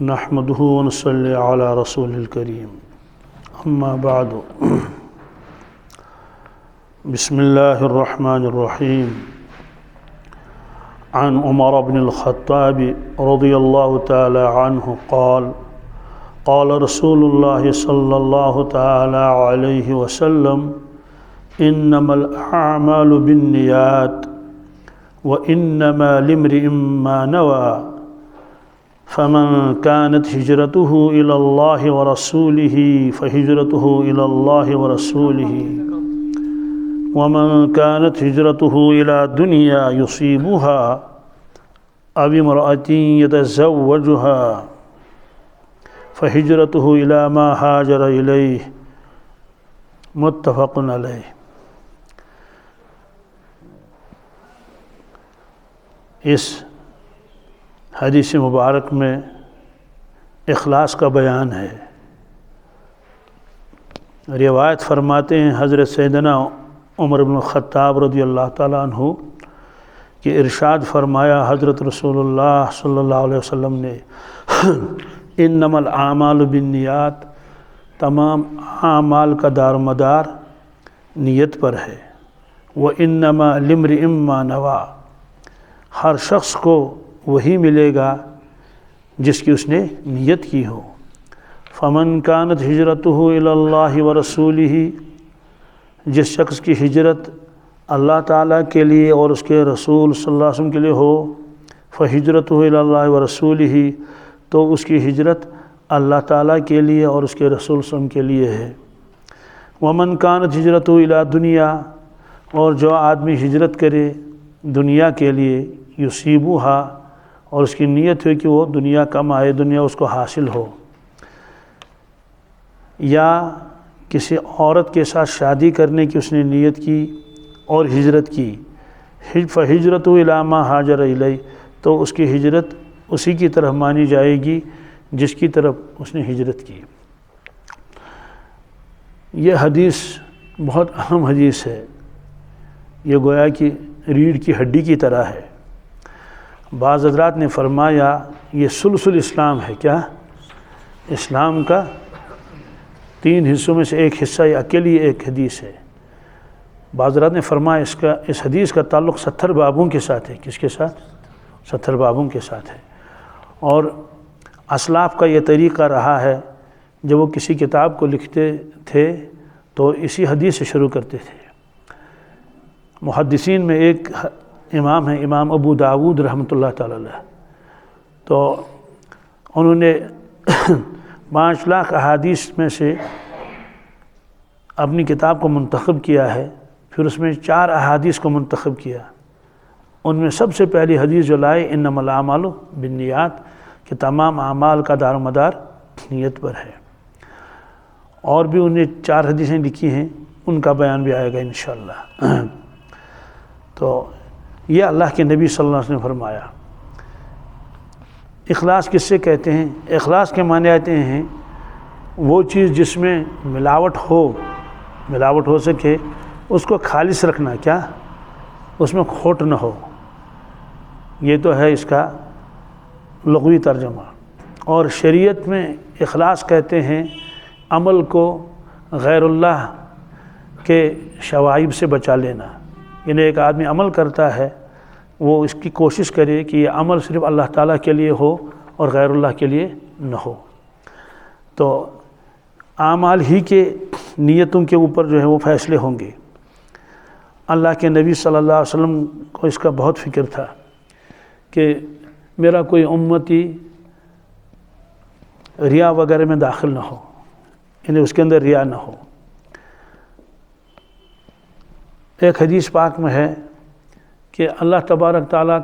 نحمده ونصلي على رسول الكريم أما بعد بسم الله الرحمن الرحيم عن عمر بن الخطاب رضي الله تعالى عنه قال قال رسول الله صلى الله تعالى عليه وسلم إنما الأعمال بالنيات وإنما لامرئ ما نوى فمن كانت هجرته إلى الله ورسوله فهجرته إلى الله ورسوله ومن كانت هجرته إلى دنيا يصيبها أو امرأة يتزوجها فهجرته إلى ما هاجر إليه متفق عليه۔ اس حدیث مبارک میں اخلاص کا بیان ہے۔ روایت فرماتے ہیں حضرت سیدنا عمر بن الخطاب رضی اللہ تعالیٰ عنہ کہ ارشاد فرمایا حضرت رسول اللہ صلی اللہ علیہ وسلم نے انما الاعمال بالنیات، تمام اعمال کا دار و مدار نیت پر ہے۔ وانما لامرئ ما نوى، ہر شخص کو وہی ملے گا جس کی اس نے نیت کی ہو۔ فمن كانت ہجرته الى اللہ ورسولہ، جس شخص کی ہجرت اللہ تعالیٰ کے لیے اور اس کے رسول صلی اللہ علیہ وسلم کے لیے ہو، فہجرته الى اللہ ورسولہ، تو اس کی ہجرت اللہ تعالیٰ کے لیے اور اس کے رسول صلی اللہ علیہ وسلم کے لیے ہے۔ ومن كانت ہجرته الى دنیا، اور جو آدمی ہجرت کرے دنیا کے لیے، یصیبها، اور اس کی نیت ہے کہ وہ دنیا کمائے، دنیا اس کو حاصل ہو، یا کسی عورت کے ساتھ شادی کرنے کی اس نے نیت کی اور ہجرت کی، فہجرتہ الی ما ہاجر الیہ، تو اس کی ہجرت اسی کی طرف مانی جائے گی جس کی طرف اس نے ہجرت کی۔ یہ حدیث بہت اہم حدیث ہے، یہ گویا کہ ریڑھ کی ہڈی کی طرح ہے۔ بعض حضرات نے فرمایا یہ سلسل اسلام ہے۔ کیا؟ اسلام کا 3 حصوں میں سے ایک حصہ یہ اکیلی ایک حدیث ہے۔ بعض حضرات نے فرمایا اس حدیث کا تعلق 70 بابوں کے ساتھ ہے۔ کس کے ساتھ؟ 70 بابوں کے ساتھ ہے۔ اور اسلاف کا یہ طریقہ رہا ہے، جب وہ کسی کتاب کو لکھتے تھے تو اسی حدیث سے شروع کرتے تھے۔ محدثین میں ایک امام ہیں، امام ابو داود رحمۃ اللہ تعالی علیہ، تو انہوں نے 5 لاکھ احادیث میں سے اپنی کتاب کو منتخب کیا ہے، پھر اس میں 4 احادیث کو منتخب کیا۔ ان میں سب سے پہلی حدیث جو لائے انما الاعمال بالنیات، کہ تمام اعمال کا دار و مدار نیت پر ہے۔ اور بھی انہیں 4 حدیثیں لکھی ہیں، ان کا بیان بھی آئے گا انشاءاللہ۔ تو یہ اللہ کے نبی صلی اللہ علیہ وسلم نے فرمایا۔ اخلاص کس سے کہتے ہیں؟ اخلاص کے معنی آتے ہیں وہ چیز جس میں ملاوٹ ہو سکے، اس کو خالص رکھنا، کیا؟ اس میں کھوٹ نہ ہو۔ یہ تو ہے اس کا لغوی ترجمہ۔ اور شریعت میں اخلاص کہتے ہیں عمل کو غیر اللہ کے شوائب سے بچا لینا۔ یعنی ایک آدمی عمل کرتا ہے، وہ اس کی کوشش کرے کہ یہ عمل صرف اللہ تعالیٰ کے لیے ہو اور غیر اللہ کے لیے نہ ہو۔ تو اعمال ہی کے نیتوں کے اوپر جو ہے وہ فیصلے ہوں گے۔ اللہ کے نبی صلی اللہ علیہ وسلم کو اس کا بہت فکر تھا کہ میرا کوئی امتی ریا وغیرہ میں داخل نہ ہو، یعنی اس کے اندر ریا نہ ہو۔ ایک حدیث پاک میں ہے کہ اللہ تبارک تعالیٰ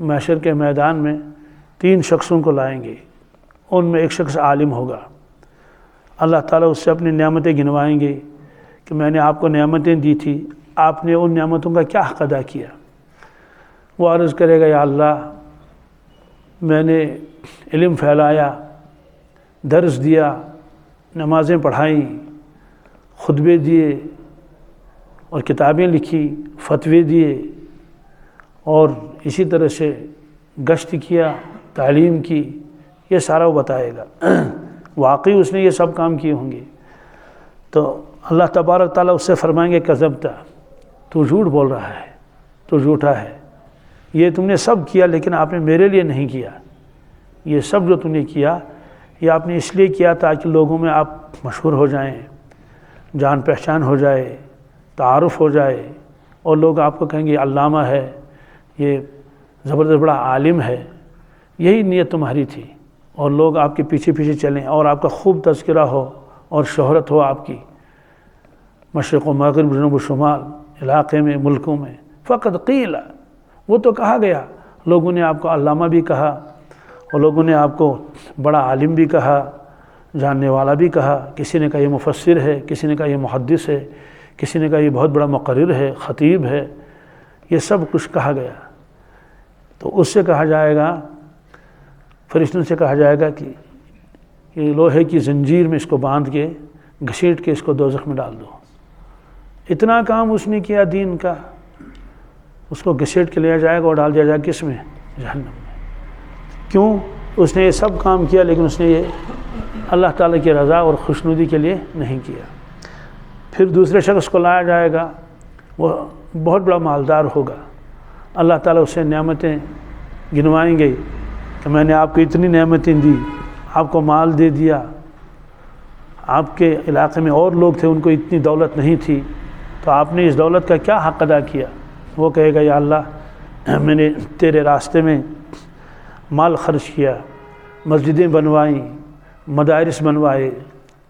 محشر کے میدان میں 3 شخصوں کو لائیں گے، ان میں ایک شخص عالم ہوگا۔ اللہ تعالیٰ اس سے اپنی نعمتیں گنوائیں گے کہ میں نے آپ کو نعمتیں دی تھی، آپ نے ان نعمتوں کا کیا حق ادا کیا؟ وہ عرض کرے گا یا اللہ، میں نے علم پھیلایا، درس دیا، نمازیں پڑھائیں، خطبے دیے اور کتابیں لکھی، فتوے دیے، اور اسی طرح سے گشت کیا، تعلیم کی، یہ سارا وہ بتائے گا۔ واقعی اس نے یہ سب کام کیے ہوں گے تو اللہ تبارک تعالیٰ اس سے فرمائیں گے کذبتا، تو جھوٹ بول رہا ہے، تو جھوٹا ہے، یہ تم نے سب کیا لیکن آپ نے میرے لیے نہیں کیا۔ یہ سب جو تم نے کیا یہ آپ نے اس لیے کیا تاکہ لوگوں میں آپ مشہور ہو جائیں، جان پہچان ہو جائے، تعارف ہو جائے، اور لوگ آپ کو کہیں گے علامہ ہے، یہ زبردست بڑا عالم ہے۔ یہی نیت تمہاری تھی، اور لوگ آپ کے پیچھے پیچھے چلیں اور آپ کا خوب تذکرہ ہو اور شہرت ہو آپ کی مشرق و مغرب، جنوب و شمال علاقے میں، ملکوں میں۔ فقط قیل، وہ تو کہا گیا، لوگوں نے آپ کو علامہ بھی کہا، اور لوگوں نے آپ کو بڑا عالم بھی کہا، جاننے والا بھی کہا، کسی نے کہا یہ مفسر ہے، کسی نے کہا یہ محدث ہے، کسی نے کہا یہ بہت بڑا مقرر ہے، خطیب ہے، یہ سب کچھ کہا گیا۔ تو اس سے کہا جائے گا، فرشتوں سے کہا جائے گا کہ یہ لوہے کی زنجیر میں اس کو باندھ کے گھسیٹ کے اس کو دوزخ میں ڈال دو۔ اتنا کام اس نے کیا دین کا، اس کو گھسیٹ کے لیا جائے گا اور ڈال دیا جائے گا کس میں؟ جہنم میں۔ کیوں؟ اس نے یہ سب کام کیا لیکن اس نے یہ اللہ تعالیٰ کی رضا اور خوشنودی کے لیے نہیں کیا۔ پھر دوسرے شخص کو لایا جائے گا، وہ بہت بڑا مالدار ہوگا، اللہ تعالیٰ اسے نعمتیں گنوائیں گے کہ میں نے آپ کو اتنی نعمتیں دی، آپ کو مال دے دیا، آپ کے علاقے میں اور لوگ تھے ان کو اتنی دولت نہیں تھی، تو آپ نے اس دولت کا کیا حق ادا کیا؟ وہ کہے گا یا اللہ میں نے تیرے راستے میں مال خرچ کیا، مسجدیں بنوائیں، مدارس بنوائے،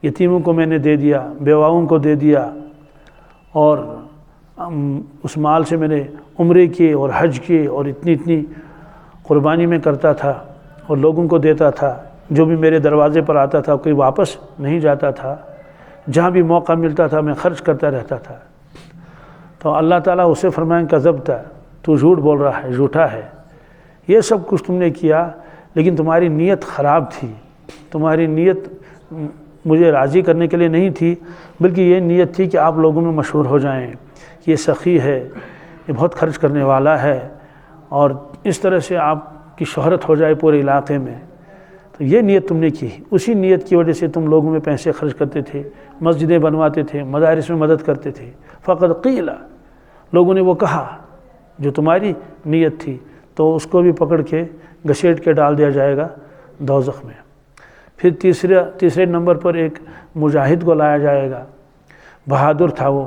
یتیموں کو میں نے دے دیا، بیواؤں کو دے دیا، اور اس مال سے میں نے عمرے کیے اور حج کیے اور اتنی قربانی میں کرتا تھا اور لوگوں کو دیتا تھا، جو بھی میرے دروازے پر آتا تھا کوئی واپس نہیں جاتا تھا، جہاں بھی موقع ملتا تھا میں خرچ کرتا رہتا تھا۔ تو اللہ تعالیٰ اسے فرمائیں کذبتا، تو جھوٹ بول رہا ہے، جھوٹا ہے، یہ سب کچھ تم نے کیا لیکن تمہاری نیت خراب تھی، تمہاری نیت مجھے راضی کرنے کے لیے نہیں تھی، بلکہ یہ نیت تھی کہ آپ لوگوں میں مشہور ہو جائیں، یہ سخی ہے، یہ بہت خرچ کرنے والا ہے، اور اس طرح سے آپ کی شہرت ہو جائے پورے علاقے میں۔ تو یہ نیت تم نے کی، اسی نیت کی وجہ سے تم لوگوں میں پیسے خرچ کرتے تھے، مسجدیں بنواتے تھے، مدارس میں مدد کرتے تھے۔ فقط قیل، لوگوں نے وہ کہا جو تمہاری نیت تھی، تو اس کو بھی پکڑ کے گھسیٹ کے ڈال دیا جائے گا دوزخ میں۔ پھر تیسرے نمبر پر ایک مجاہد کو لایا جائے گا، بہادر تھا وہ،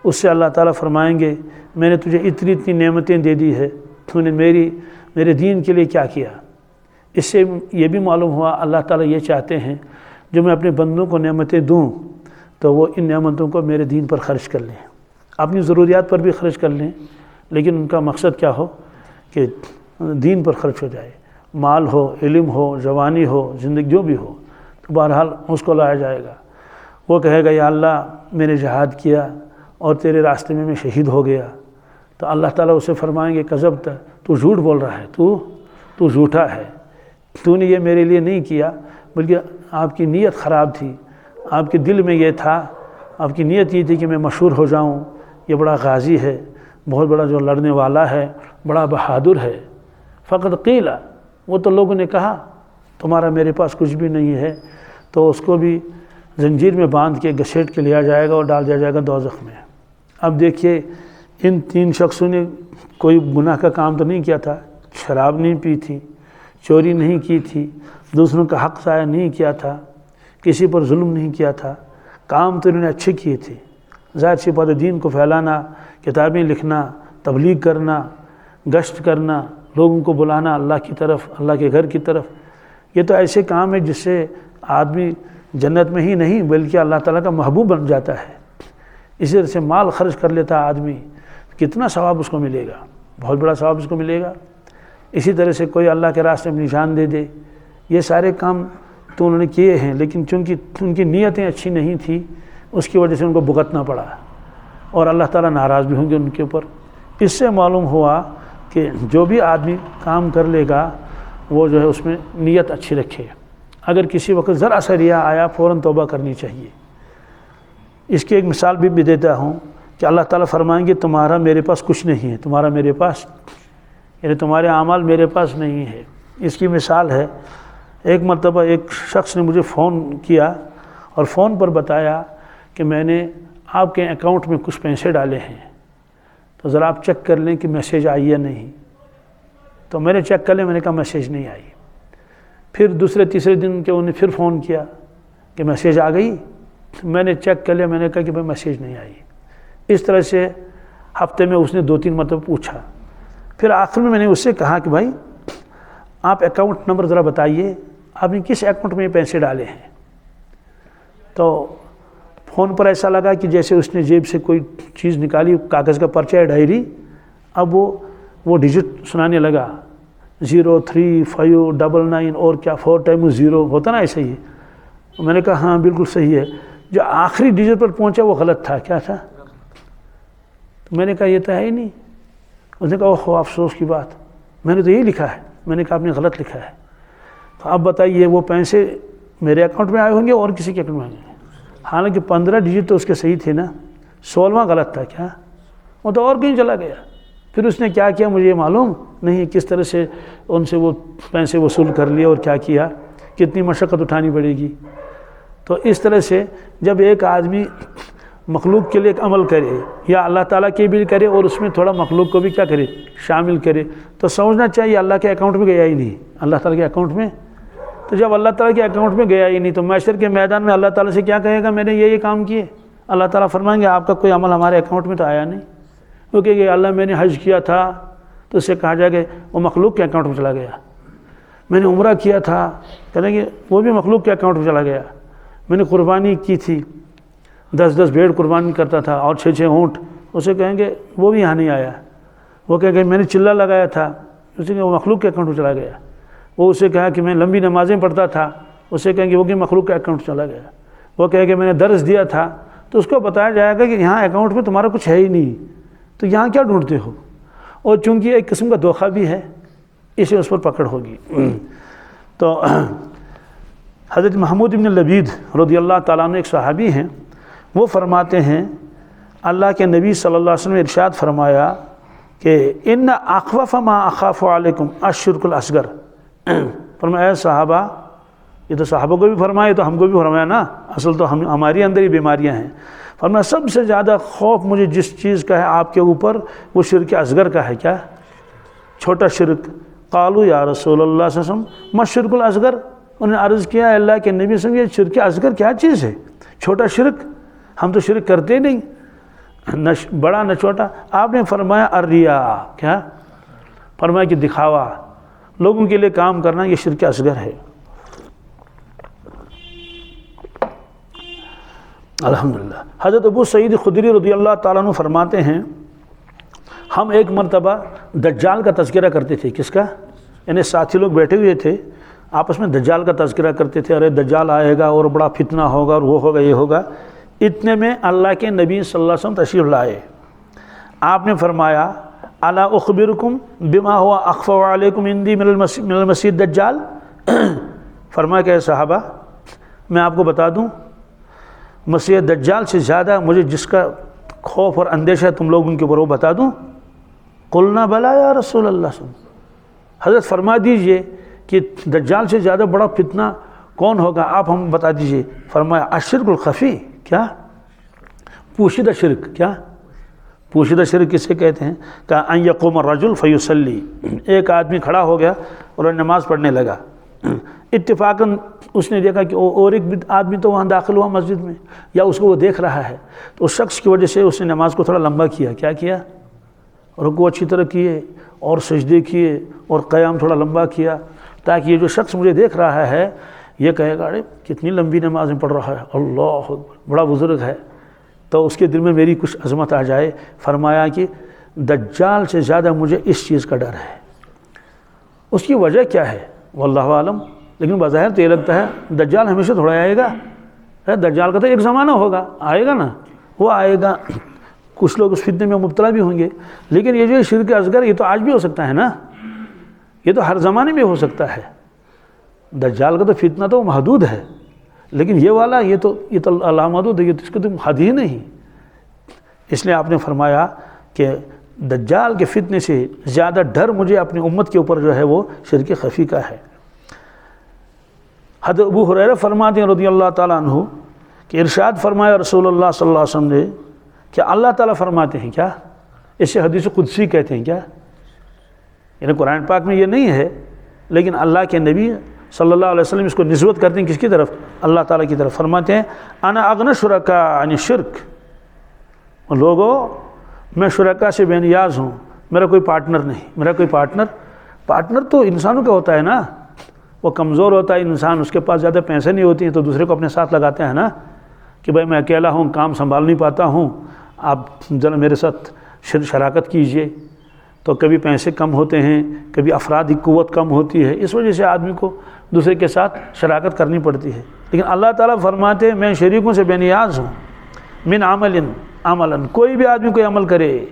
اس سے اللہ تعالیٰ فرمائیں گے میں نے تجھے اتنی نعمتیں دے دی ہے، تو نے میرے دین کے لیے کیا کیا؟ اس سے یہ بھی معلوم ہوا اللہ تعالیٰ یہ چاہتے ہیں جو میں اپنے بندوں کو نعمتیں دوں تو وہ ان نعمتوں کو میرے دین پر خرچ کر لیں، اپنی ضروریات پر بھی خرچ کر لیں، لیکن ان کا مقصد کیا ہو کہ دین پر خرچ ہو جائے، مال ہو، علم ہو، جوانی ہو، زندگی جو بھی ہو۔ تو بہرحال اس کو لایا جائے گا، وہ کہے گا یا اللہ میں نے جہاد کیا اور تیرے راستے میں شہید ہو گیا، تو اللہ تعالیٰ اسے فرمائیں گے کذبت، تو جھوٹ بول رہا ہے، تو جھوٹا ہے، تو نے یہ میرے لیے نہیں کیا، بلکہ آپ کی نیت خراب تھی، آپ کے دل میں یہ تھا، آپ کی نیت یہ تھی کہ میں مشہور ہو جاؤں، یہ بڑا غازی ہے، بہت بڑا جو لڑنے والا ہے، بڑا بہادر ہے۔ فقط قیل، وہ تو لوگوں نے کہا تمہارا میرے پاس کچھ بھی نہیں ہے، تو اس کو بھی زنجیر میں باندھ کے گھسیٹ کے لیا جائے گا اور ڈال دیا جائے گا دوزخ میں۔ اب دیکھیے ان تین شخصوں نے کوئی گناہ کا کام تو نہیں کیا تھا، شراب نہیں پی تھی، چوری نہیں کی تھی، دوسروں کا حق ضائع نہیں کیا تھا، کسی پر ظلم نہیں کیا تھا، کام تو انہوں نے اچھے کیے تھے۔ ظاہر سی بات ہے دین کو پھیلانا، کتابیں لکھنا، تبلیغ کرنا، گشت کرنا، لوگوں کو بلانا اللہ کی طرف، اللہ کے گھر کی طرف، یہ تو ایسے کام ہے جس سے آدمی جنت میں ہی نہیں بلکہ اللہ تعالیٰ کا محبوب بن جاتا ہے۔ اسی طرح سے مال خرچ کر لیتا آدمی، کتنا ثواب اس کو ملے گا، بہت بڑا ثواب اس کو ملے گا۔ اسی طرح سے کوئی اللہ کے راستے میں نشان دے دے، یہ سارے کام تو انہوں نے کیے ہیں، لیکن چونکہ ان کی نیتیں اچھی نہیں تھی اس کی وجہ سے ان کو بھگتنا پڑا، اور اللہ تعالیٰ ناراض بھی ہوں گے ان کے اوپر۔ اس سے معلوم ہوا کہ جو بھی آدمی کام کر لے گا وہ جو ہے اس میں نیت اچھی رکھے، اگر کسی وقت ذرا سا ریا آیا فوراً توبہ کرنی چاہیے۔ اس کی ایک مثال بھی دیتا ہوں کہ اللہ تعالیٰ فرمائیں گے تمہارا میرے پاس کچھ نہیں ہے، تمہارا میرے پاس یعنی تمہارے اعمال میرے پاس نہیں ہے۔ اس کی مثال ہے ایک مرتبہ ایک شخص نے مجھے فون کیا اور فون پر بتایا کہ میں نے آپ کے اکاؤنٹ میں کچھ پیسے ڈالے ہیں، تو ذرا آپ چیک کر لیں کہ میسیج آئی یا نہیں۔ تو میں نے چیک کر لیا، میں نے کہا میسیج نہیں آئی۔ پھر دوسرے تیسرے دن کہ انہوں نے پھر فون کیا کہ میسیج آ گئی، میں نے چیک کر لیا، میں نے کہا کہ بھائی میسیج نہیں آئی۔ اس طرح سے ہفتے میں اس نے 2-3 مرتبہ پوچھا۔ پھر آخر میں نے اس سے کہا کہ بھائی آپ اکاؤنٹ نمبر ذرا بتائیے، آپ نے کس اکاؤنٹ میں یہ پیسے ڈالے ہیں؟ تو فون پر ایسا لگا کہ جیسے اس نے جیب سے کوئی چیز نکالی، کاغذ کا پرچہ ہے، ڈائری، اب وہ ڈیجٹ سنانے لگا، 03599 اور کیا 4 ٹائم 0 ہوتا نا ایسے ہی۔ میں نے کہا ہاں بالکل صحیح ہے۔ جو آخری ڈیجٹ پر پہنچا وہ غلط تھا۔ کیا تھا؟ میں نے کہا یہ تو ہے ہی نہیں۔ اس نے کہا اوہ افسوس کی بات، میں نے تو یہی لکھا ہے۔ میں نے کہا آپ نے غلط لکھا ہے۔ تو اب بتائیے وہ پیسے میرے اکاؤنٹ میں آئے ہوں گے اور کسی کے اکاؤنٹ میں آئے ہوں گے؟ حالانکہ 15 ڈیجٹ تو اس کے صحیح تھے نا، 16واں غلط تھا۔ کیا وہ تو اور کہیں چلا گیا۔ پھر اس نے کیا کیا مجھے یہ معلوم نہیں، کس طرح سے ان سے وہ پیسے وصول کر لیے اور کیا کیا، کتنی مشقت اٹھانی پڑے گی۔ تو اس طرح سے جب ایک آدمی مخلوق کے لیے ایک عمل کرے یا اللہ تعالیٰ کے بھی کرے اور اس میں تھوڑا مخلوق کو بھی کیا کرے، شامل کرے، تو سمجھنا چاہیے اللہ کے اکاؤنٹ میں گیا ہی نہیں، اللہ تعالیٰ کے اکاؤنٹ میں۔ تو جب اللہ تعالیٰ کے اکاؤنٹ میں گیا ہی نہیں تو محشر کے میدان میں اللہ تعالیٰ سے کیا کہے گا میں نے یہ کام کیے؟ اللہ تعالیٰ فرمائیں گے آپ کا کوئی عمل ہمارے اکاؤنٹ میں تو آیا نہیں۔ وہ کہے گا اللہ میں نے حج کیا تھا، تو اس سے کہا جائے کہ وہ مخلوق کے اکاؤنٹ میں چلا گیا۔ میں نے عمرہ کیا تھا، کہیں گے وہ بھی مخلوق کے اکاؤنٹ میں چلا گیا۔ میں نے قربانی کی تھی، 10 بھیڑ قربانی کرتا تھا اور 6 اونٹ، اسے کہیں گے وہ بھی یہاں نہیں آیا۔ وہ کہیں گے میں نے چلہ لگایا تھا، اسے کہ وہ مخلوق کے اکاؤنٹ میں چلا گیا۔ وہ اسے کہا کہ میں لمبی نمازیں پڑھتا تھا، اسے کہیں گے وہ کہ مخلوق کے اکاؤنٹ چلا گیا۔ وہ کہے کہ میں نے درس دیا تھا، تو اس کو بتایا جائے گا کہ یہاں اکاؤنٹ میں تمہارا کچھ ہے ہی نہیں، تو یہاں کیا ڈھونڈتے ہو؟ اور چونکہ ایک قسم کا دھوکہ بھی ہے، اسے اس پر پکڑ ہوگی۔ تو حضرت محمود بن لبید رضی اللہ تعالیٰ عنہ ایک صحابی ہیں، وہ فرماتے ہیں اللہ کے نبی صلی اللہ علیہ وسلم نے ارشاد فرمایا کہ ان اخوف ما اخاف علیکم الشرک الاصغر۔ فرمایا صحابہ، یہ تو صحابہ کو بھی فرمایا، تو ہم کو بھی فرمایا نا، اصل تو ہماری اندر ہی بیماریاں ہیں۔ فرمایا سب سے زیادہ خوف مجھے جس چیز کا ہے آپ کے اوپر وہ شرک اصغر کا ہے۔ کیا؟ چھوٹا شرک۔ قالوا یا رسول اللہ صلی اللہ علیہ وسلم ما الشرک الاصغر؟ انہوں نے عرض کیا اللہ کے نبی صلی اللہ علیہ وسلم یہ شرک اصغر کیا چیز ہے؟ چھوٹا شرک، ہم تو شرک کرتے نہیں، نہ بڑا نہ چھوٹا۔ آپ نے فرمایا الریا، کیا؟ فرمایا کہ دکھاوا، لوگوں کے لیے کام کرنا، یہ شرک اصغر ہے۔ الحمدللہ۔ حضرت ابو سعید خدری رضی اللہ تعالیٰ عنہ فرماتے ہیں ہم ایک مرتبہ دجال کا تذکرہ کرتے تھے۔ کس کا؟ یعنی ساتھی لوگ بیٹھے ہوئے تھے، آپس میں دجال کا تذکرہ کرتے تھے، ارے دجال آئے گا اور بڑا فتنہ ہوگا اور وہ ہوگا یہ ہوگا۔ اتنے میں اللہ کے نبی صلی اللہ علیہ وسلم تشریف لائے۔ آپ نے فرمایا الا اخبرکم بما هو اخفى علیکم عندی من المسیح الدجال؟ فرمایا کہ صحابہ میں آپ کو بتا دوں مسیح دجال سے زیادہ مجھے جس کا خوف اور اندیشہ ہے تم لوگوں کے اوپر وہ بتا دوں؟ قلنا بلا یا رسول اللہ صلی اللہ علیہ وسلم۔ حضرت فرما دیجئے کہ دجال سے زیادہ بڑا فتنہ کون ہوگا، آپ ہم بتا دیجئے۔ فرمایا الشرک الخفی، کیا؟ پوشیدہ شرک۔ کیا پوشیدہ شرک کسے کہتے ہیں؟ کہ ان یقوم الرجل فیصلی، ایک آدمی کھڑا ہو گیا اور نماز پڑھنے لگا، اتفاقاً اس نے دیکھا کہ اور ایک آدمی تو وہاں داخل ہوا مسجد میں، یا اس کو وہ دیکھ رہا ہے، تو اس شخص کی وجہ سے اس نے نماز کو تھوڑا لمبا کیا۔ کیا کیا؟ رکوع اچھی طرح کیے اور سجدے کیے اور قیام تھوڑا لمبا کیا، تاکہ یہ جو شخص مجھے دیکھ رہا ہے یہ کہے گا ارے کتنی لمبی نمازیں پڑھ رہا ہے، اللہ بڑا بزرگ ہے، تو اس کے دل میں میری کچھ عظمت آ جائے۔ فرمایا کہ دجال سے زیادہ مجھے اس چیز کا ڈر ہے۔ اس کی وجہ کیا ہے واللہ عالم، لیکن بظاہر تو یہ لگتا ہے دجال ہمیشہ تھوڑا آئے گا، دجال کا تو ایک زمانہ ہوگا، آئے گا نا، وہ آئے گا، کچھ لوگ اس فتنے میں مبتلا بھی ہوں گے، لیکن یہ جو شرک اصغر یہ تو آج بھی ہو سکتا ہے نا، یہ تو ہر زمانے میں ہو سکتا ہے۔ دجال کا تو فتنہ تو محدود ہے، لیکن یہ والا یہ تو لامحدود ہے، یہ تو اس کو تو حد ہی نہیں۔ اس لیے آپ نے فرمایا کہ دجال کے فتنے سے زیادہ ڈر مجھے اپنی امت کے اوپر جو ہے وہ شرک خفی کا ہے۔ حضرت ابو ہریرہ فرماتے ہیں رضی اللہ تعالیٰ عنہ کہ ارشاد فرمایا رسول اللہ صلی اللہ علیہ وسلم نے کہ اللہ تعالیٰ فرماتے ہیں کیا، اسے حدیث قدسی کہتے ہیں کیا، یعنی قرآن پاک میں یہ نہیں ہے، لیکن اللہ کے نبی صلی اللہ علیہ وسلم اس کو نسبت کرتے ہیں کس کی طرف؟ اللہ تعالیٰ کی طرف۔ فرماتے ہیں انا اغنی شرکاء عن الشرک، لوگوں میں شرکا سے بے نیاز ہوں، میرا کوئی پارٹنر نہیں، میرا کوئی پارٹنر تو انسانوں کا ہوتا ہے نا، وہ کمزور ہوتا ہے انسان، اس کے پاس زیادہ پیسے نہیں ہوتی ہیں تو دوسرے کو اپنے ساتھ لگاتے ہیں نا کہ بھائی میں اکیلا ہوں، کام سنبھال نہیں پاتا ہوں، آپ ذرا میرے ساتھ شراکت کیجئے۔ تو کبھی پیسے کم ہوتے ہیں، کبھی افرادی قوت کم ہوتی ہے، اس وجہ سے آدمی کو دوسرے کے ساتھ شراکت کرنی پڑتی ہے، لیکن اللہ تعالیٰ فرماتے ہیں میں شریکوں سے بے نیاز ہوں۔ من عملا، کوئی بھی آدمی کوئی عمل کرے،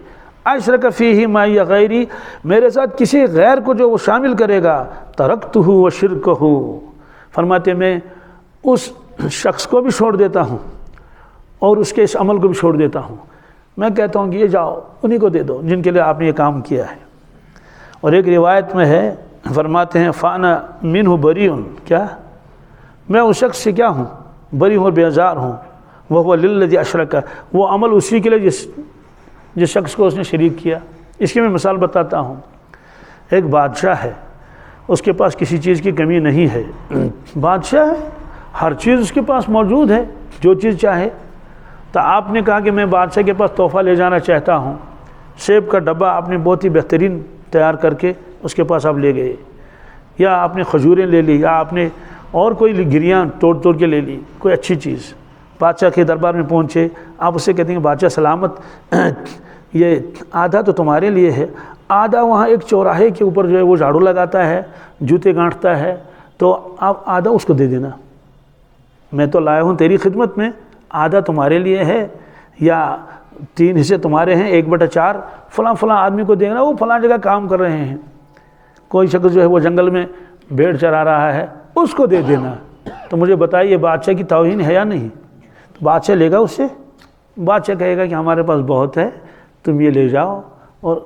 اشرک فیہ معی غیری، میرے ساتھ کسی غیر کو جو وہ شامل کرے گا، ترکتہ وشرکہ، فرماتے ہیں میں اس شخص کو بھی چھوڑ دیتا ہوں اور اس کے اس عمل کو بھی چھوڑ دیتا ہوں۔ میں کہتا ہوں کہ یہ جاؤ انہی کو دے دو جن کے لیے آپ نے یہ کام کیا ہے۔ اور ایک روایت میں ہے، فرماتے ہیں فانا منہ بریء، کیا میں اس شخص سے کیا ہوں؟ بری ہوں اور بیزار ہوں۔ وہ للذی اشرک، وہ عمل اسی کے لیے جس شخص کو اس نے شریک کیا۔ اس کی میں مثال بتاتا ہوں، ایک بادشاہ ہے، اس کے پاس کسی چیز کی کمی نہیں ہے، بادشاہ ہے، ہر چیز اس کے پاس موجود ہے، جو چیز چاہے۔ تو آپ نے کہا کہ میں بادشاہ کے پاس تحفہ لے جانا چاہتا ہوں، سیب کا ڈبہ آپ نے بہت ہی بہترین تیار کر کے اس کے پاس آپ لے گئے، یا آپ نے کھجوریں لے لی، یا آپ نے اور کوئی گریاں توڑ کے لے لی، کوئی اچھی چیز۔ بادشاہ کے دربار میں پہنچے، آپ اسے کہتے ہیں بادشاہ سلامت، یہ آدھا تو تمہارے لیے ہے، آدھا وہاں ایک چوراہے کے اوپر جو ہے وہ جھاڑو لگاتا ہے، جوتے گانٹتا ہے، تو آپ آدھا اس کو دے دینا، میں تو لایا ہوں تیری خدمت میں، آدھا تمہارے لیے ہے، یا 3 حصے تمہارے ہیں، 1/4 فلاں آدمی کو دینا، وہ فلاں جگہ کام کر رہے ہیں۔ کوئی شخص جو ہے وہ جنگل میں بھیڑ چرا رہا ہے، اس کو دے دینا۔ تو مجھے بتائیے بادشاہ کی توہین ہے یا نہیں؟ تو بادشاہ لے گا اس سے؟ بادشاہ کہے گا کہ ہمارے پاس بہت ہے، تم یہ لے جاؤ اور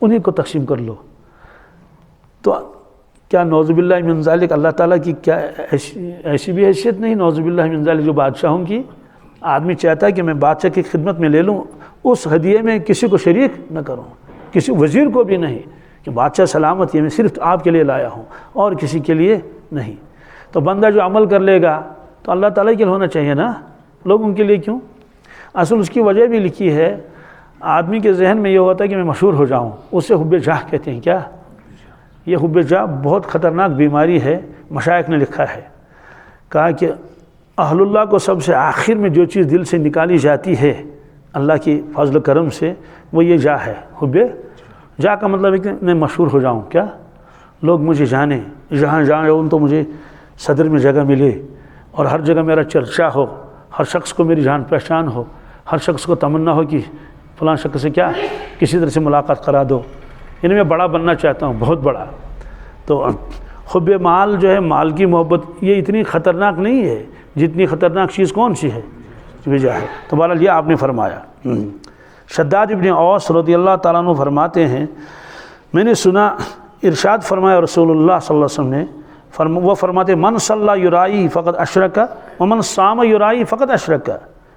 انہیں کو تقسیم کر لو۔ تو کیا نعوذ باللہ من ذالک اللہ تعالیٰ کی کیا ایسی بھی حیثیت نہیں؟ نعوذ باللہ من ذالک جو بادشاہوں کی، آدمی چاہتا ہے کہ میں بادشاہ کی خدمت میں لے لوں، اس ہدیے میں کسی کو شریک نہ کروں، کسی وزیر کو بھی نہیں، کہ بادشاہ سلامت یہ میں صرف آپ کے لیے لایا ہوں اور کسی کے لیے نہیں۔ تو بندہ جو عمل کر لے گا تو اللہ تعالیٰ کے لیے ہونا چاہیے نا، لوگوں کے لیے کیوں؟ اصل اس کی وجہ بھی لکھی ہے، آدمی کے ذہن میں یہ ہوتا ہے کہ میں مشہور ہو جاؤں، اسے حب جاہ کہتے ہیں۔ کیا یہ حب جاہ بہت خطرناک بیماری ہے، مشائخ نے لکھا ہے، کہا کہ اہل اللہ کو سب سے آخر میں جو چیز دل سے نکالی جاتی ہے اللہ کی فضل و کرم سے، وہ یہ جاہ ہے، حب جاہ کا مطلب ہے کہ میں مشہور ہو جاؤں، کیا لوگ مجھے جانیں، جہاں جاؤں تو مجھے صدر میں جگہ ملے اور ہر جگہ میرا چرچا ہو، ہر شخص کو میری جان پہچان ہو، ہر شخص کو تمنا ہو کہ فلاں شخص سے کیا کسی طرح سے ملاقات کرا دو، یعنی میں بڑا بننا چاہتا ہوں، بہت بڑا۔ تو حب مال جو ہے، مال کی محبت، یہ اتنی خطرناک نہیں ہے جتنی خطرناک چیز کون سی ہے؟ وجہ ہے۔ تو بہرحال یہ آپ نے فرمایا۔ شداد ابن اوس رضی اللہ تعالیٰ عنہ فرماتے ہیں میں نے سنا، ارشاد فرمایا رسول اللہ صلی اللہ علیہ وسلم نے، وہ فرماتے من صلی یرائی فقط اشرک ومن صام یرائی فقط اشرک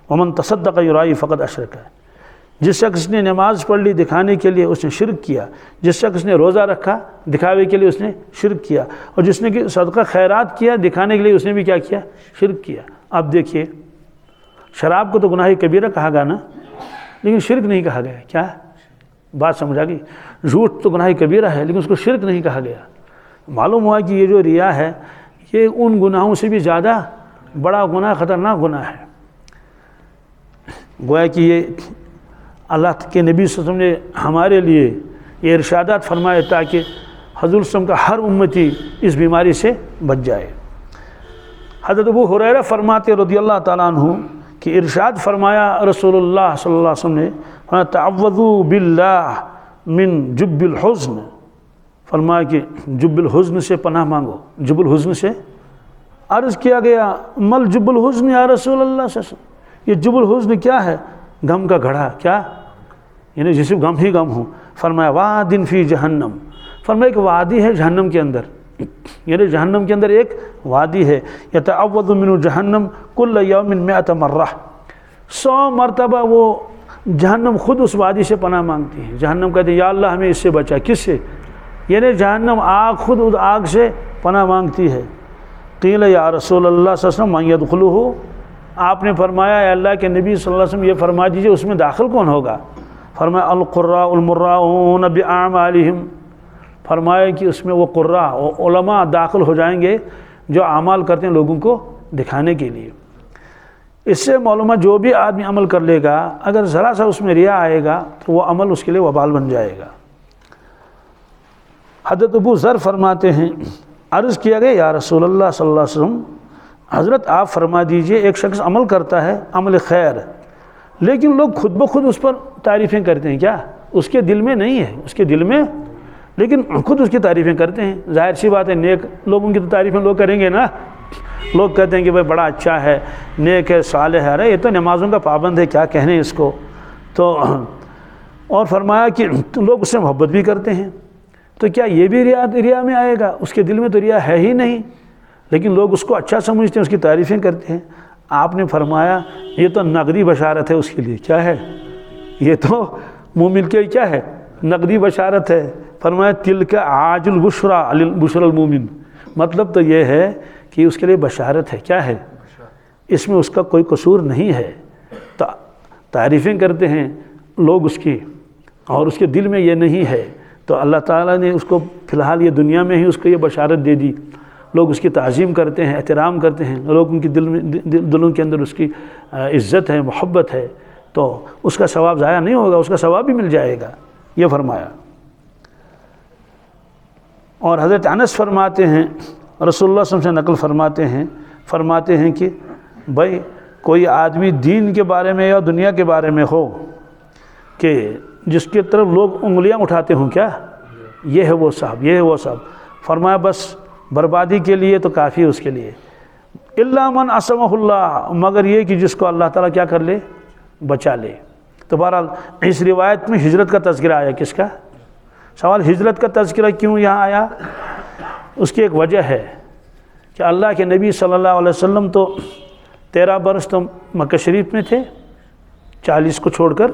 ومن تصدق یرائی فقط اشرک۔ جس شخص نے نماز پڑھ لی دکھانے کے لیے اس نے شرک کیا، جس شخص نے روزہ رکھا دکھاوے کے لیے اس نے شرک کیا، اور جس نے صدقہ خیرات کیا دکھانے کے لیے اس نے بھی کیا کیا؟ شرک کیا۔ اب دیکھیے، شراب کو تو گناہ کبیرہ کہا گیا نا، لیکن شرک نہیں کہا گیا۔ کیا بات سمجھا گئی؟ جھوٹ تو گناہ کبیرہ ہے لیکن اس کو شرک نہیں کہا گیا۔ معلوم ہوا کہ یہ جو ریا ہے یہ ان گناہوں سے بھی زیادہ بڑا گناہ، خطرناک گناہ ہے۔ گویا کہ یہ اللہ کے نبی صلی اللہ علیہ وسلم نے ہمارے لیے یہ ارشادات فرمائے تاکہ حضور صلی اللہ علیہ وسلم کا ہر امتی اس بیماری سے بچ جائے۔ حضرت ابو ہریرہ فرماتے رضی اللہ تعالیٰ عنہ کہ ارشاد فرمایا رسول اللہ صلی اللہ علیہ وسلم نے، تعوذوا باللہ من جب الحزن، فرمایا کہ جب الحزن سے پناہ مانگو۔ جب الحزن سے عرض کیا گیا مل جب الحزن یا رسول اللہ صلی اللہ علیہ وسلم، یہ جب الحزن کیا ہے؟ غم کا گھڑا، کیا یعنی جسے غم ہی غم ہوں۔ فرمایا وادٍ فی جہنم، فرمایا کہ وادی ہے جہنم کے اندر، یعنی جہنم کے اندر ایک وادی ہے، یتعوذ من جہنم کل یوم 100 مرہ، 100 مرتبہ وہ جہنم خود اس وادی سے پناہ مانگتی ہے۔ جہنم کہتے ہیں یا اللہ ہمیں اس سے بچا، کس سے؟ یعنی جہنم آگ خود اس آگ سے پناہ مانگتی ہے۔ قیل یا رسول اللہ صلی اللہ علیہ وسلم من یدخلہ، آپ نے فرمایا اے اللہ کے نبی صلی اللہ علیہ وسلم یہ فرما دیجئے اس میں داخل کون ہوگا؟ فرمایا القراء المراؤون باعمالہم، فرمایا کہ اس میں وہ قراء علماء داخل ہو جائیں گے جو اعمال کرتے ہیں لوگوں کو دکھانے کے لیے۔ اس سے معلوم ہے جو بھی آدمی عمل کر لے گا اگر ذرا سا اس میں ریا آئے گا تو وہ عمل اس کے لیے وبال بن جائے گا۔ حضرت ابو ذر فرماتے ہیں عرض کیا گیا یا رسول اللہ صلی اللہ علیہ وسلم، حضرت آپ فرما دیجئے ایک شخص عمل کرتا ہے عمل خیر، لیکن لوگ خود بخود اس پر تعریفیں کرتے ہیں، کیا اس کے دل میں نہیں ہے، اس کے دل میں، لیکن خود اس کی تعریفیں کرتے ہیں۔ ظاہر سی بات ہے نیک لوگوں کی تو تعریفیں لوگ کریں گے نا، لوگ کہتے ہیں کہ بھائی بڑا اچھا ہے، نیک ہے، صالح ہے، ارے یہ تو نمازوں کا پابند ہے، کیا کہنے اس کو۔ تو اور فرمایا کہ لوگ اس سے محبت بھی کرتے ہیں، تو کیا یہ بھی ریا میں آئے گا؟ اس کے دل میں تو ریا ہے ہی نہیں، لیکن لوگ اس کو اچھا سمجھتے ہیں، اس کی تعریفیں کرتے ہیں۔ آپ نے فرمایا یہ تو نقدی بشارت ہے اس کے لیے، کیا ہے یہ؟ تو مومن کے کیا ہے؟ نقدی بشارت ہے۔ فرمایا تلک عاجل بشرى بشرى المومن، مطلب تو یہ ہے کہ اس کے لیے بشارت ہے، کیا ہے؟ اس میں اس کا کوئی قصور نہیں ہے۔ تعریفیں کرتے ہیں لوگ اس کی اور اس کے دل میں یہ نہیں ہے، تو اللہ تعالیٰ نے اس کو فی الحال یہ دنیا میں ہی اس کو یہ بشارت دے دی۔ لوگ اس کی تعظیم کرتے ہیں، احترام کرتے ہیں، لوگ ان کی دلوں کے اندر اس کی عزت ہے، محبت ہے، تو اس کا ثواب ضائع نہیں ہوگا، اس کا ثواب بھی مل جائے گا، یہ فرمایا۔ اور حضرت انس فرماتے ہیں رسول اللہ صلی اللہ علیہ وسلم سے نقل فرماتے ہیں کہ بھائی کوئی آدمی دین کے بارے میں یا دنیا کے بارے میں ہو کہ جس کی طرف لوگ انگلیاں اٹھاتے ہوں، کیا یہ ہے وہ صاحب، یہ ہے وہ صاحب، فرمایا بس بربادی کے لیے تو کافی اس کے لیے، الا من عصمہ اللہ، مگر یہ کہ جس کو اللہ تعالیٰ کیا کر لے؟ بچا لے۔ تو بہرحال اس روایت میں ہجرت کا تذکرہ آیا، کس کا؟ سوال ہجرت کا تذکرہ کیوں یہاں آیا؟ اس کی ایک وجہ ہے کہ اللہ کے نبی صلی اللہ علیہ وسلم تو 13 برس تو مکہ شریف میں تھے، 40 کو چھوڑ کر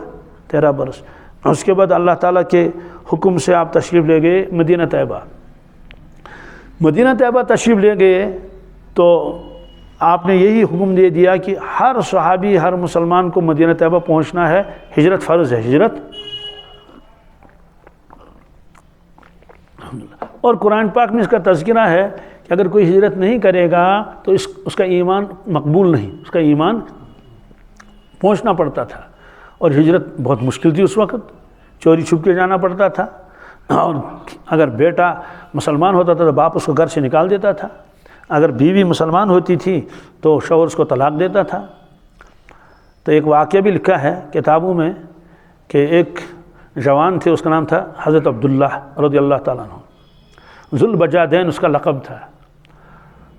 13 برس، اس کے بعد اللہ تعالیٰ کے حکم سے آپ تشریف لے گئے مدینہ طیبہ۔ مدینہ طیبہ تشریف لے گئے تو آپ نے یہی حکم دے دیا کہ ہر صحابی، ہر مسلمان کو مدینہ طیبہ پہنچنا ہے، ہجرت فرض ہے، ہجرت۔ اور قرآن پاک میں اس کا تذکرہ ہے کہ اگر کوئی ہجرت نہیں کرے گا تو اس کا ایمان مقبول نہیں، اس کا ایمان پہنچنا پڑتا تھا۔ اور ہجرت بہت مشکل تھی اس وقت، چوری چھپ کے جانا پڑتا تھا، اور اگر بیٹا مسلمان ہوتا تھا تو باپ اس کو گھر سے نکال دیتا تھا، اگر بیوی مسلمان ہوتی تھی تو شوہر اس کو طلاق دیتا تھا۔ تو ایک واقعہ بھی لکھا ہے کتابوں میں کہ ایک جوان تھے، اس کا نام تھا حضرت عبداللہ رضی اللہ تعالیٰ عنہ، ذوالبجادین اس کا لقب تھا۔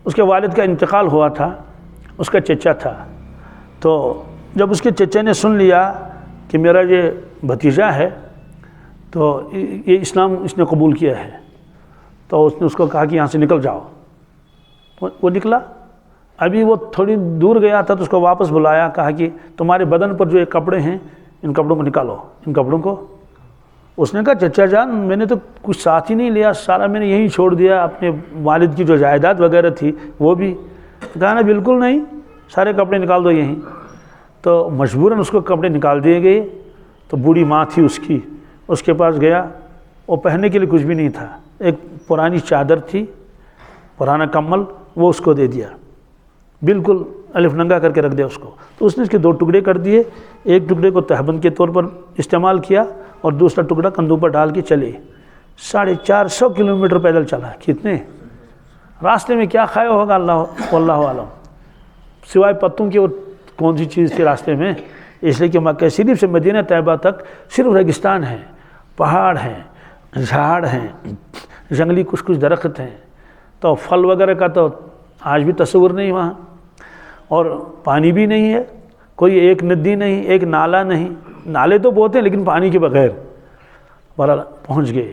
اس کے والد کا انتقال ہوا تھا، اس کا چچا تھا، تو جب اس کے چچا نے سن لیا کہ میرا یہ بھتیجا ہے تو یہ اسلام اس نے قبول کیا ہے، تو اس نے اس کو کہا کہ یہاں سے نکل جاؤ۔ وہ نکلا، ابھی وہ تھوڑی دور گیا تھا تو اس کو واپس بلایا، کہا کہ تمہارے بدن پر جو یہ کپڑے ہیں ان کپڑوں کو نکالو، ان کپڑوں کو۔ اس نے کہا چچا جان میں نے تو کچھ ساتھ ہی نہیں لیا، سارا میں نے یہیں چھوڑ دیا، اپنے والد کی جو جائیداد وغیرہ تھی وہ بھی۔ کہا نا بالکل نہیں، سارے کپڑے نکال دو یہیں۔ تو مجبوراً اس کو کپڑے نکال دیے گئے۔ تو بوڑھی ماں تھی اس کے پاس گیا، وہ پہننے کے لیے کچھ بھی نہیں تھا، ایک پرانی چادر تھی، پرانا کمل، وہ اس کو دے دیا، بالکل الف ننگا کر کے رکھ دیا اس کو۔ تو اس نے اس کے 2 ٹکڑے کر دیے، ایک ٹکڑے کو تہبند کے طور پر استعمال کیا اور دوسرا ٹکڑا کندھوں پر ڈال کے چلے۔ 450 کلومیٹر پیدل چلا۔ کتنے؟ راستے میں کیا کھایا ہوگا اللہ عالم، سوائے پتوں کی اور کون سی چیز تھی راستے میں؟ اس لیے کہ مکہ شریف سے مدینہ طیبہ تک صرف ریگستان ہے، پہاڑ ہیں، جھاڑ ہیں، جنگلی کچھ درخت ہیں، تو پھل وغیرہ کا تو آج بھی تصور نہیں وہاں، اور پانی بھی نہیں ہے، کوئی ایک ندی نہیں، ایک نالا نہیں، نالے تو بہت ہیں لیکن پانی کے بغیر۔ بہرحال پہنچ گئے۔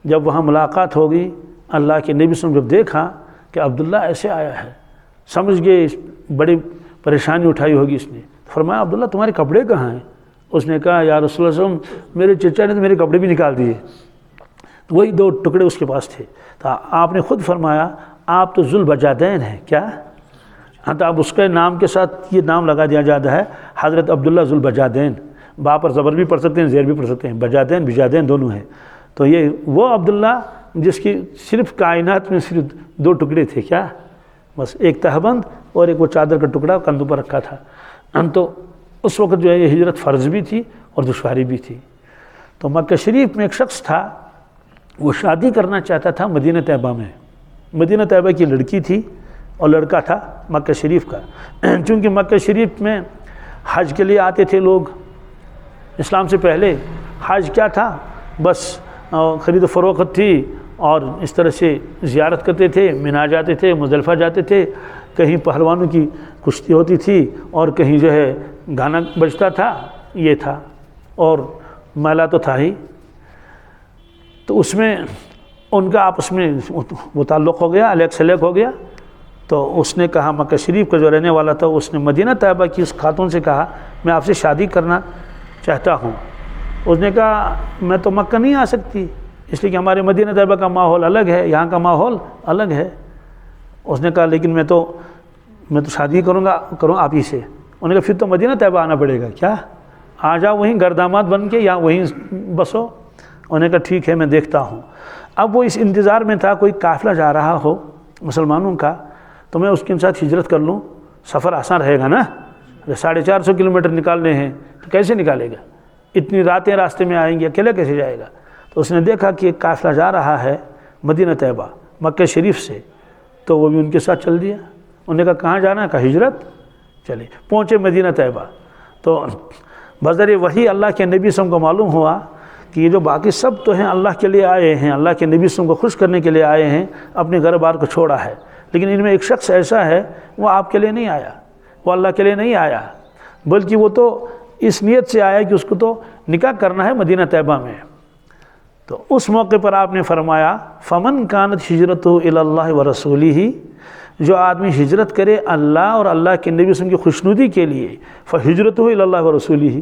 جب وہاں ملاقات ہوگی اللہ کے نبی صلی اللہ علیہ وسلم جب دیکھا کہ عبداللہ ایسے آیا ہے، سمجھ گئے بڑی پریشانی اٹھائی ہوگی اس نے، فرمایا عبداللہ تمہارے کپڑے کہاں ہیں؟ اس نے کہا یا رسول اللہ صلی اللہ علیہ وسلم میرے چچا نے تو میرے کپڑے بھی نکال دیے، وہی 2 ٹکڑے اس کے پاس تھے۔ تو آپ نے خود فرمایا آپ تو ذوالبجادین ہیں، کیا؟ ہاں، تو اب اس کے نام کے ساتھ یہ نام لگا دیا جاتا ہے حضرت عبداللہ ذوالبجادین، با پر زبر بھی پڑھ سکتے ہیں، زیر بھی پڑھ سکتے ہیں، بجادین بجادین دونوں ہیں۔ تو یہ وہ عبداللہ جس کی صرف کائنات میں صرف 2 ٹکڑے تھے، کیا؟ بس ایک تہبند اور ایک وہ چادر کا ٹکڑا کندھوں پر رکھا تھا۔ تو اس وقت جو ہے یہ ہجرت فرض بھی تھی اور دشواری بھی تھی۔ تو مکہ شریف میں ایک شخص تھا، وہ شادی کرنا چاہتا تھا مدینہ طیبہ میں، مدینہ طیبہ کی لڑکی تھی اور لڑکا تھا مکہ شریف کا۔ چونکہ مکہ شریف میں حج کے لیے آتے تھے لوگ، اسلام سے پہلے حج کیا تھا، بس خرید و فروخت تھی اور اس طرح سے زیارت کرتے تھے، مینا جاتے تھے، مزدلفہ جاتے تھے، کہیں پہلوانوں کی کشتی ہوتی تھی اور کہیں جو ہے گانا بجتا تھا، یہ تھا، اور میلہ تو تھا ہی۔ تو اس میں ان کا آپس میں وہ تعلق ہو گیا، الیک سلیک ہو گیا۔ تو اس نے کہا، مکہ شریف کا جو رہنے والا تھا اس نے مدینہ طیبہ کی اس خاتون سے کہا میں آپ سے شادی کرنا چاہتا ہوں۔ اس نے کہا میں تو مکہ نہیں آ سکتی، اس لیے کہ ہمارے مدینہ طیبہ کا ماحول الگ ہے، یہاں کا ماحول الگ ہے۔ اس نے کہا لیکن میں تو شادی کروں آپ ہی سے۔ انہوں نے کہا پھر تو مدینہ طیبہ آنا پڑے گا، کیا؟ آ جاؤ وہیں گرداماد بن کے یا وہیں بسو۔ انہوں نے کہا ٹھیک ہے میں دیکھتا ہوں۔ اب وہ اس انتظار میں تھا کوئی قافلہ جا رہا ہو مسلمانوں کا تو میں اس کے ساتھ ہجرت کر لوں، سفر آسان رہے گا نا، 450 کلومیٹر نکالنے ہیں تو کیسے نکالے گا، اتنی راتیں راستے میں آئیں گی، اکیلے کیسے جائے گا؟ تو اس نے دیکھا کہ ایک قافلہ جا رہا ہے مدینہ طیبہ مکہ شریف سے، تو وہ بھی ان کے ساتھ چل دیا۔ انہوں نے کہا کہاں جانا ہے؟ کہا ہجرت۔ چلے پہنچے مدینہ طیبہ، تو بذریعہ وحی اللہ کے نبی صلی اللہ علیہ وسلم کو معلوم ہوا کہ یہ جو باقی سب تو ہیں اللہ کے لیے آئے ہیں، اللہ کے نبی صلی اللہ علیہ وسلم کو خوش کرنے کے لیے آئے ہیں، اپنے گھر بار کو چھوڑا ہے، لیکن ان میں ایک شخص ایسا ہے وہ آپ کے لیے نہیں آیا، وہ اللہ کے لیے نہیں آیا، بلکہ وہ تو اس نیت سے آیا کہ اس کو تو نکاح کرنا ہے مدینہ طیبہ میں۔ تو اس موقع پر آپ نے فرمایا فمن کانت ہجرتہ الی اللہ ورسولہ، جو آدمی ہجرت کرے اللہ اور اللہ کے نبی صلی اللہ علیہ وسلم کی خوشنودی کے لیے، فہجرتہ الی اللہ ورسولہ،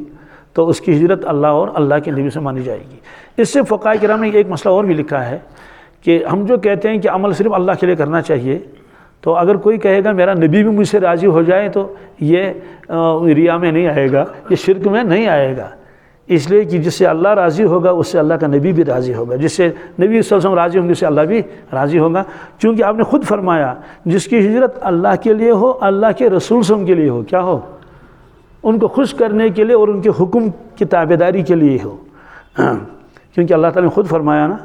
تو اس کی ہجرت اللہ اور اللہ کے نبی سے مانی جائے گی۔ اس سے فقہاء کرام نے ایک مسئلہ اور بھی لکھا ہے کہ ہم جو کہتے ہیں کہ عمل صرف اللہ کے لیے کرنا چاہیے، تو اگر کوئی کہے گا میرا نبی بھی مجھ سے راضی ہو جائے تو یہ ریا میں نہیں آئے گا، یہ شرک میں نہیں آئے گا، اس لیے کہ جس سے اللہ راضی ہوگا اس سے اللہ کا نبی بھی راضی ہوگا، جس سے نبی صلی اللہ علیہ وسلم راضی ہوں گے اس سے اللہ بھی راضی ہوگا، چونکہ آپ نے خود فرمایا جس کی ہجرت اللہ کے لیے ہو، اللہ کے رسول صلی اللہ علیہ وسلم کے لیے ہو، کیا ہو؟ ان کو خوش کرنے کے لیے اور ان کے حکم کی تابعداری کے لیے ہو، کیونکہ اللہ تعالیٰ نے خود فرمایا نا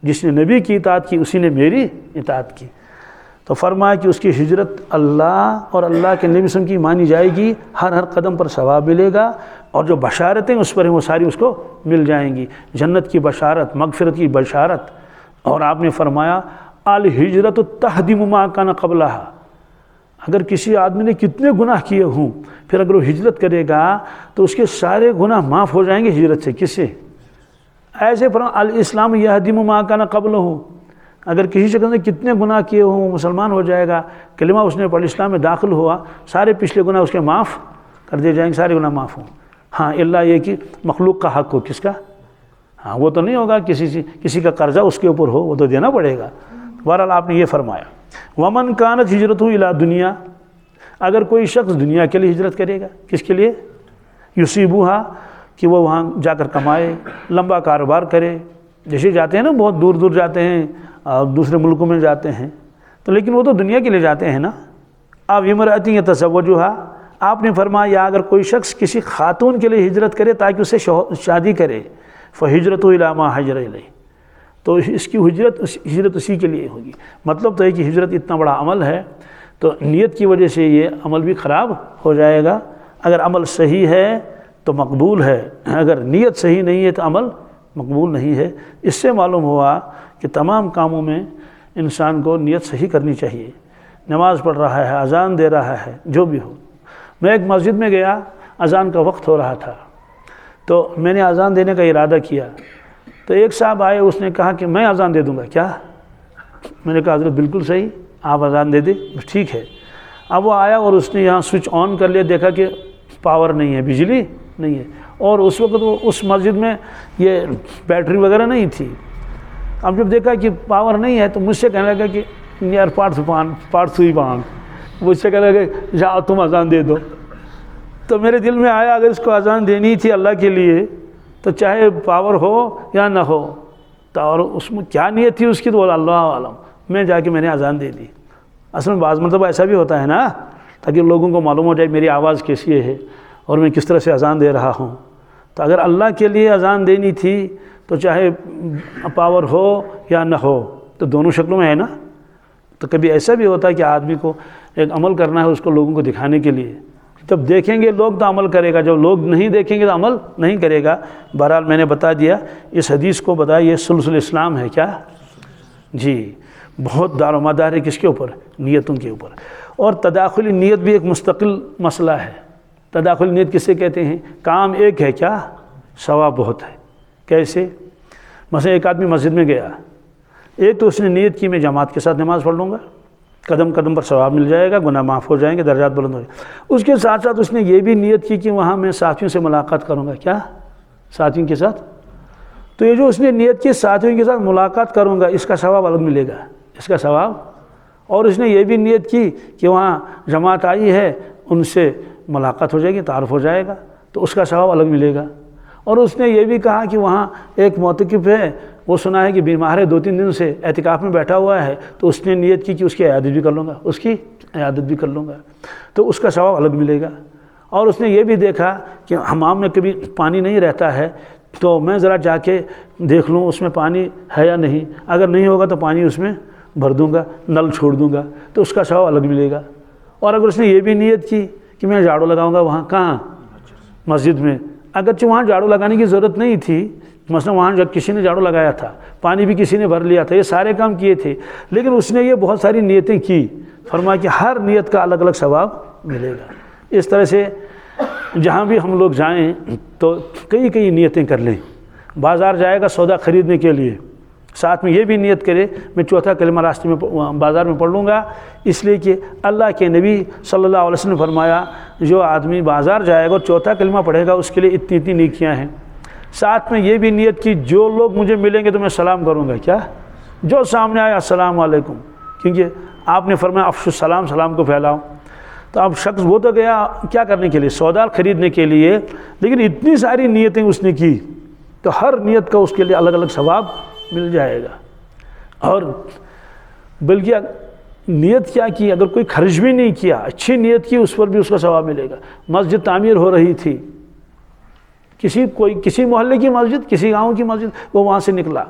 جس نے نبی کی اطاعت کی اسی نے میری اطاعت کی۔ تو فرمایا کہ اس کی ہجرت اللہ اور اللہ کے نبی صلی اللہ علیہ وسلم کی مانی جائے گی، ہر قدم پر ثواب ملے گا، اور جو بشارتیں اس پر ہیں وہ ساری اس کو مل جائیں گی، جنت کی بشارت، مغفرت کی بشارت۔ اور آپ نے فرمایا الہجرت تہدم ما کان قبلہا، اگر کسی آدمی نے کتنے گناہ کیے ہوں پھر اگر وہ ہجرت کرے گا تو اس کے سارے گناہ معاف ہو جائیں گے ہجرت سے۔ کس سے؟ ایسے فرمایا الاسلام یہدم ما کان قبلہ، اگر کسی شخص نے کتنے گناہ کیے ہوں مسلمان ہو جائے گا، کلمہ اس نے پڑھ اسلام میں داخل ہوا، سارے پچھلے گناہ اس کے معاف کر دیے جائیں گے، سارے گناہ معاف ہوں۔ ہاں اللہ یہ کہ مخلوق کا حق ہو، کس کا؟ ہاں وہ تو نہیں ہوگا کسی کا قرضہ اس کے اوپر ہو، وہ تو دینا پڑے گا۔ بہرحال آپ نے یہ فرمایا ومن کانت ہجرتہ الی دنیا، اگر کوئی شخص دنیا کے لیے ہجرت کرے گا، کس کے لیے؟ یصیبھا، کہ وہ وہاں جا کر کمائے، لمبا کاروبار کرے، جیسے جاتے ہیں نا بہت دور دور جاتے ہیں، دوسرے ملکوں میں جاتے ہیں تو لیکن وہ تو دنیا کے لیے جاتے ہیں نا۔ اب امرأۃ یتزوجھا، آپ نے فرمایا اگر کوئی شخص کسی خاتون کے لیے ہجرت کرے تاکہ اسے شادی کرے، فہجرتہ الی ما ہاجر الیہ، تو اس کی ہجرت اسی کے لیے ہوگی۔ مطلب تو ہے کہ ہجرت اتنا بڑا عمل ہے تو نیت کی وجہ سے یہ عمل بھی خراب ہو جائے گا، اگر عمل صحیح ہے تو مقبول ہے، اگر نیت صحیح نہیں ہے تو عمل مقبول نہیں ہے۔ اس سے معلوم ہوا کہ تمام کاموں میں انسان کو نیت صحیح کرنی چاہیے، نماز پڑھ رہا ہے، اذان دے رہا ہے، جو بھی ہو۔ میں ایک مسجد میں گیا، اذان کا وقت ہو رہا تھا تو میں نے اذان دینے کا ارادہ کیا، تو ایک صاحب آئے، اس نے کہا کہ میں اذان دے دوں گا۔ میں نے کہا حضرت بالکل صحیح، آپ اذان دے دیں، ٹھیک ہے۔ اب وہ آیا اور اس نے یہاں سوئچ آن کر لیا، دیکھا کہ پاور نہیں ہے، بجلی نہیں ہے، اور اس وقت وہ اس مسجد میں یہ بیٹری وغیرہ نہیں تھی۔ اب جب دیکھا کہ پاور نہیں ہے تو مجھ سے کہنے لگا کہ یار پارٹ ہوئی پان، مجھ سے کہنے لگا جاؤ تم اذان دے دو۔ تو میرے دل میں آیا اگر اس کو اذان دینی تھی اللہ کے لیے تو چاہے پاور ہو یا نہ ہو، تو اور اس میں کیا نیت تھی اس کی تو اللہ عالم، میں جا کے میں نے اذان دے دی۔ اصل میں بعض مرتبہ ایسا بھی ہوتا ہے نا، تاکہ لوگوں کو معلوم ہو جائے میری آواز کیسی ہے اور میں کس طرح سے اذان دے رہا ہوں۔ تو اگر اللہ کے لیے اذان دینی تھی تو چاہے پاور ہو یا نہ ہو، تو دونوں شکلوں میں ہے نا۔ تو کبھی ایسا بھی ہوتا ہے کہ آدمی کو ایک عمل کرنا ہے اس کو لوگوں کو دکھانے کے لیے، جب دیکھیں گے لوگ تو عمل کرے گا، جب لوگ نہیں دیکھیں گے تو عمل نہیں کرے گا۔ بہرحال میں نے بتا دیا، اس حدیث کو بتایا یہ سلسل اسلام ہے کیا جی، بہت دار و مدار ہے کس کے اوپر؟ نیتوں کے اوپر۔ اور تداخلی نیت بھی ایک مستقل مسئلہ ہے۔ تداخلی نیت کسے کہتے ہیں؟ کام ایک ہے کیا، ثواب بہت ہے۔ کیسے؟ مثلا ایک آدمی مسجد میں گیا، ایک تو اس نے نیت کی میں جماعت کے ساتھ نماز پڑھ لوں گا، قدم قدم پر ثواب مل جائے گا، گناہ معاف ہو جائیں گے، درجات بلند ہو جائیں گے۔ اس کے ساتھ ساتھ اس نے یہ بھی نیت کی کہ وہاں میں ساتھیوں سے ملاقات کروں گا، کیا ساتھیوں کے ساتھ؟ تو یہ جو اس نے نیت کی ساتھیوں کے ساتھ ملاقات کروں گا، اس کا ثواب الگ ملے گا، اس کا ثواب۔ اور اس نے یہ بھی نیت کی کہ وہاں جماعت آئی ہے، ان سے ملاقات ہو جائے گی، تعارف ہو جائے گا، تو اس کا ثواب الگ ملے گا۔ اور اس نے یہ بھی کہا کہ وہاں ایک معتکف ہے، وہ سنا ہے کہ بیمار ہے، 2-3 دن سے اعتکاف میں بیٹھا ہوا ہے، تو اس نے نیت کی کہ اس کی عیادت بھی کر لوں گا، اس کی عیادت بھی کر لوں گا، تو اس کا ثواب الگ ملے گا۔ اور اس نے یہ بھی دیکھا کہ حمام میں کبھی پانی نہیں رہتا ہے، تو میں ذرا جا کے دیکھ لوں اس میں پانی ہے یا نہیں، اگر نہیں ہوگا تو پانی اس میں بھر دوں گا، نل چھوڑ دوں گا، تو اس کا ثواب الگ ملے گا۔ اور اگر اس نے یہ بھی نیت کی کہ میں جھاڑو لگاؤں گا وہاں، کہاں؟ مسجد میں، اگرچہ وہاں جھاڑو لگانے کی ضرورت نہیں تھی، مثلا وہاں جب کسی نے جھاڑو لگایا تھا، پانی بھی کسی نے بھر لیا تھا، یہ سارے کام کیے تھے، لیکن اس نے یہ بہت ساری نیتیں کی، فرمایا کہ ہر نیت کا الگ الگ ثواب ملے گا۔ اس طرح سے جہاں بھی ہم لوگ جائیں تو کئی نیتیں کر لیں۔ بازار جائے گا سودا خریدنے کے لیے، ساتھ میں یہ بھی نیت کرے میں چوتھا کلمہ راستے میں بازار میں پڑھ لوں گا، اس لیے کہ اللہ کے نبی صلی اللہ علیہ وسلم نے فرمایا جو آدمی بازار جائے گا اور چوتھا کلمہ پڑھے گا اس کے لیے اتنی نیکیاں ہیں۔ ساتھ میں یہ بھی نیت کی جو لوگ مجھے ملیں گے تو میں سلام کروں گا، کیا؟ جو سامنے آیا السلام علیکم، کیونکہ آپ نے فرمایا افشوا السلام، سلام کو پھیلاؤ۔ تو اب شخص وہ تو گیا کیا کرنے کے لیے؟ سودا خریدنے کے لیے، لیکن اتنی ساری نیتیں اس نے کی تو ہر نیت کا اس کے لیے الگ الگ ثواب مل جائے گا۔ اور بلکہ نیت کیا کی، اگر کوئی خرچ بھی نہیں کیا، اچھی نیت کی، اس پر بھی اس کا ثواب ملے گا۔ مسجد تعمیر ہو رہی تھی، کسی محلے کی مسجد، کسی گاؤں کی مسجد، وہ وہاں سے نکلا،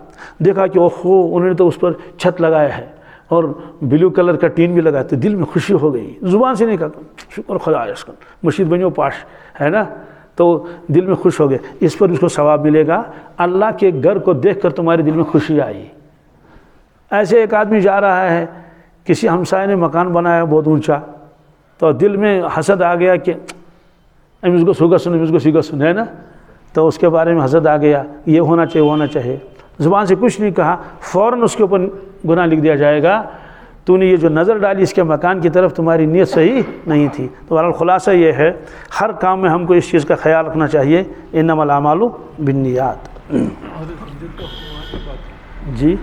دیکھا کہ اوہو انہوں نے تو اس پر چھت لگایا ہے اور بلیو کلر کا ٹین بھی لگایا، تو دل میں خوشی ہو گئی، زبان سے نہیں کہا شکر خدا اس کا، مسجد بنو پاش ہے نا، تو دل میں خوش ہو گئے، اس پر اس کو ثواب ملے گا۔ اللہ کے گھر کو دیکھ کر تمہارے دل میں خوشی آئی۔ ایسے ایک آدمی جا رہا ہے، کسی ہمسائے نے مکان بنایا بہت اونچا، تو دل میں حسد آ گیا کہ اس کو سوگا سن، اس کو سیگا سن، ہے نا، تو اس کے بارے میں حسد آ گیا، یہ ہونا چاہیے، ہونا چاہیے، زبان سے کچھ نہیں کہا، فوراً اس کے اوپر گناہ لکھ دیا جائے گا، تو نے یہ جو نظر ڈالی اس کے مکان کی طرف، تمہاری نیت صحیح نہیں تھی۔ تو بہرحال خلاصہ یہ ہے، ہر کام میں ہم کو اس چیز کا خیال رکھنا چاہیے، انما الاعمال بالنیات۔ جی